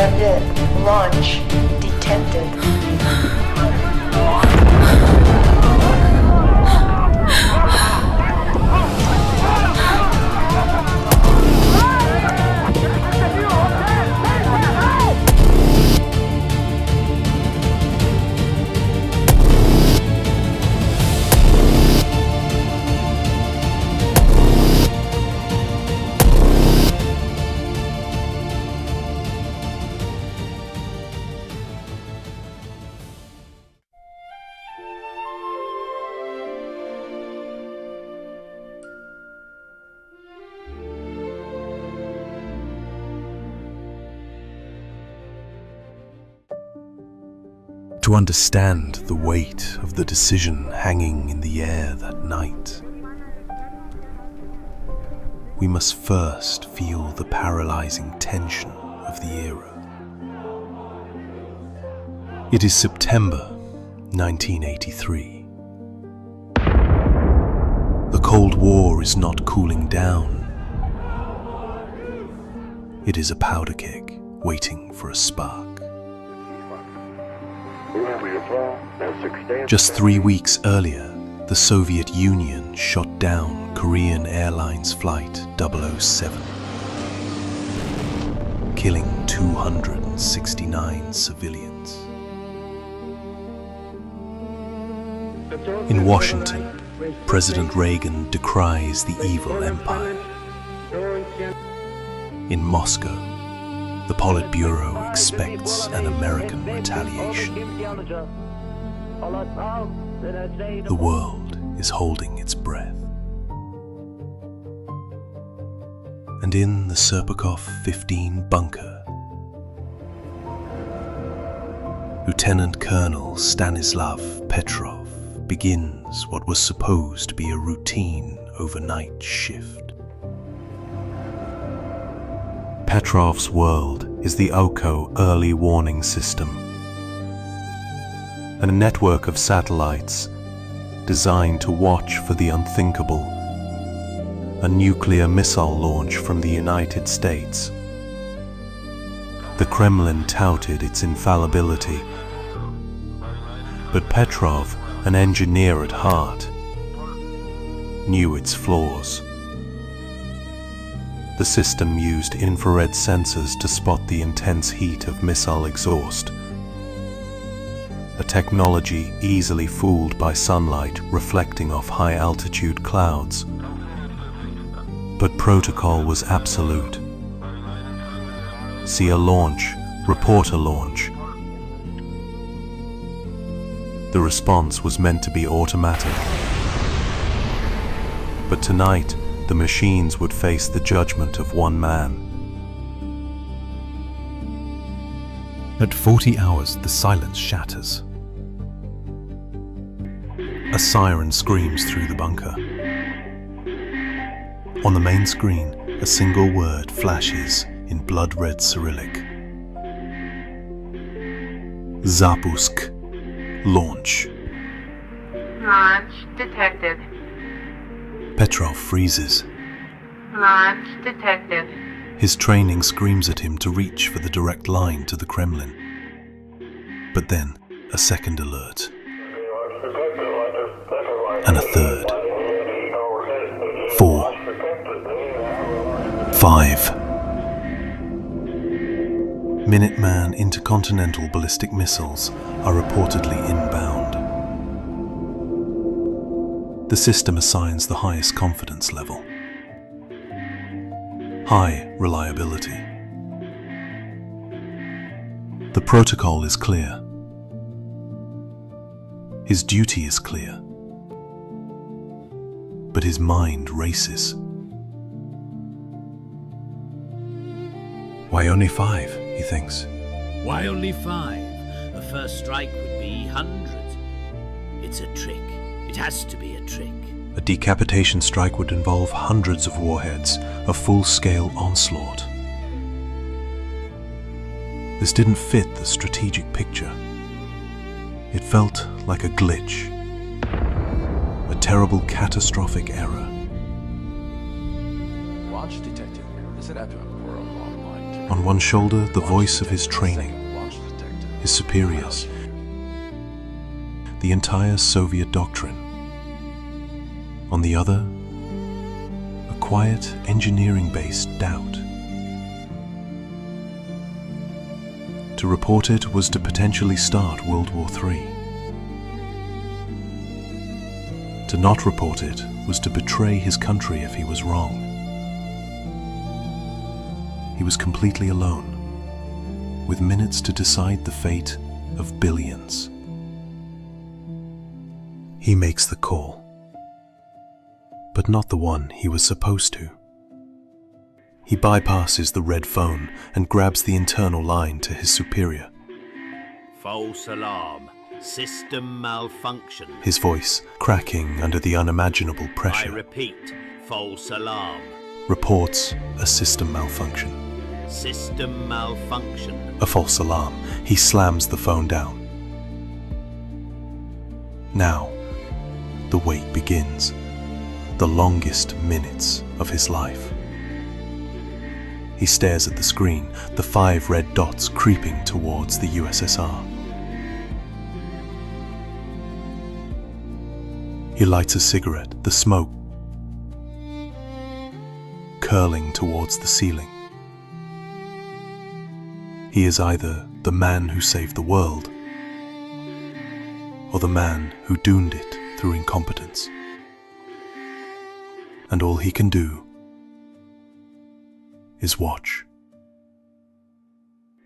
Alert. Launch detected. To understand the weight of the decision hanging in the air that night, we must first feel the paralyzing tension of the era. It is September 1983. The Cold War is not cooling down. It is a powder keg waiting for a spark. Just 3 weeks earlier, the Soviet Union shot down Korean Airlines Flight 007, killing 269 civilians. In Washington, President Reagan decries the evil empire. In Moscow, the Politburo expects an American retaliation. The world is holding its breath. And in the Serpukhov 15 bunker, Lieutenant Colonel Stanislav Petrov begins what was supposed to be a routine overnight shift. Petrov's world is the OKO early warning system, a network of satellites designed to watch for the unthinkable, a nuclear missile launch from the United States. The Kremlin touted its infallibility, but Petrov, an engineer at heart, knew its flaws. The system used infrared sensors to spot the intense heat of missile exhaust, a technology easily fooled by sunlight reflecting off high-altitude clouds. But protocol was absolute. See a launch, report a launch. The response was meant to be automatic. But tonight, the machines would face the judgment of one man. At 40 hours, the silence shatters. A siren screams through the bunker. On the main screen, a single word flashes in blood-red Cyrillic. Zapusk. Launch. Launch detected. Petrov freezes. Launch detected. His training screams at him to reach for the direct line to the Kremlin. But then, a second alert. And a third. 4. 5. Minuteman intercontinental ballistic missiles are reportedly inbound. The system assigns the highest confidence level. High reliability. The protocol is clear. His duty is clear. But his mind races. Why only 5, he thinks. Why only 5? The first strike would be hundreds. It's a trick. It has to be a trick. A decapitation strike would involve hundreds of warheads, a full-scale onslaught. This didn't fit the strategic picture. It felt like a glitch, a terrible catastrophic error. Launch detected. Is it epic or a long line? On one shoulder, the voice of his training, his superiors, the entire Soviet doctrine. On the other, a quiet, engineering-based doubt. To report it was to potentially start World War III. To not report it was to betray his country if he was wrong. He was completely alone, with minutes to decide the fate of billions. He makes the call, but not the one he was supposed to. He bypasses the red phone and grabs the internal line to his superior. False alarm. System malfunction. His voice cracking under the unimaginable I pressure. repeat, false alarm. Reports a system malfunction. System malfunction. A false alarm. He slams the phone down. Now, the wait begins. The longest minutes of his life. He stares at the screen, the 5 red dots creeping towards the USSR. He lights a cigarette, the smoke curling towards the ceiling. He is either the man who saved the world or the man who doomed it through incompetence. And all he can do is watch.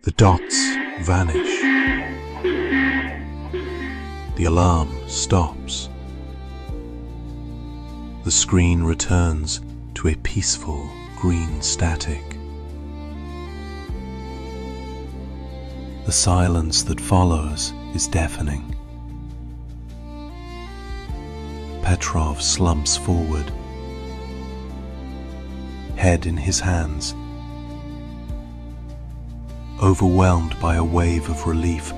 The dots vanish. The alarm stops. The screen returns to a peaceful green static. The silence that follows is deafening. Petrov slumps forward, head in his hands, overwhelmed by a wave of relief.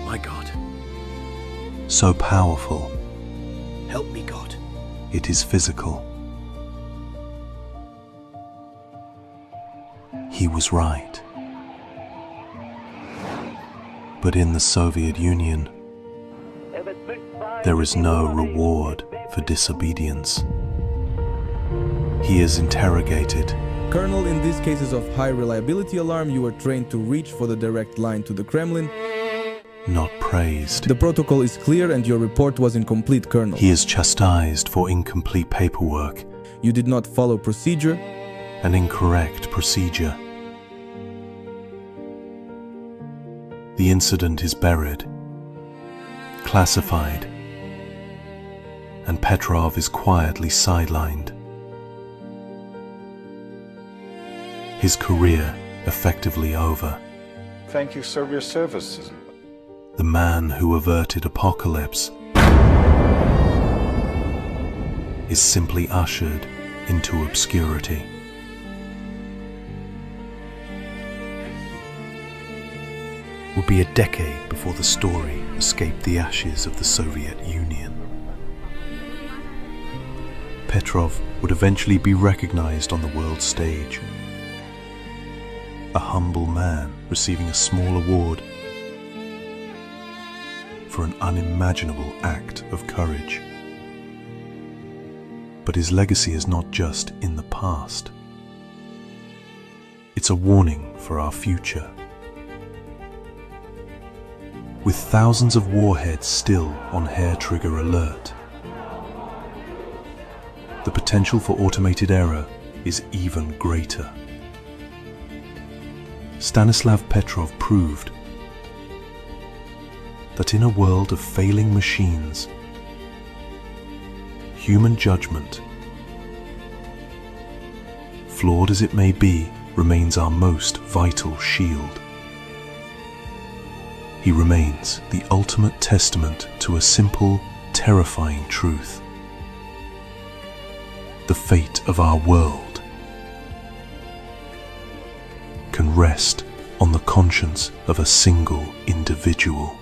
My God. So powerful, Help me, God. it is physical. He was right. But in the Soviet Union, there is no reward for disobedience. He is interrogated. Colonel, in these cases of high reliability alarm, you were trained to reach for the direct line to the Kremlin. Not praised. The protocol is clear and your report was incomplete, Colonel. He is chastised for incomplete paperwork, You did not follow procedure. an incorrect procedure. The incident is buried, classified, and Petrov is quietly sidelined. His career effectively over. Thank you, sir, for your services. The man who averted apocalypse is simply ushered into obscurity. Would be a decade before the story escaped the ashes of the Soviet Union. Petrov would eventually be recognized on the world stage. A humble man receiving a small award for an unimaginable act of courage. But his legacy is not just in the past. It's a warning for our future. With thousands of warheads still on hair-trigger alert, the potential for automated error is even greater. Stanislav Petrov proved that in a world of failing machines, human judgment, flawed as it may be, remains our most vital shield. He remains the ultimate testament to a simple, terrifying truth. The fate of our world can rest on the conscience of a single individual.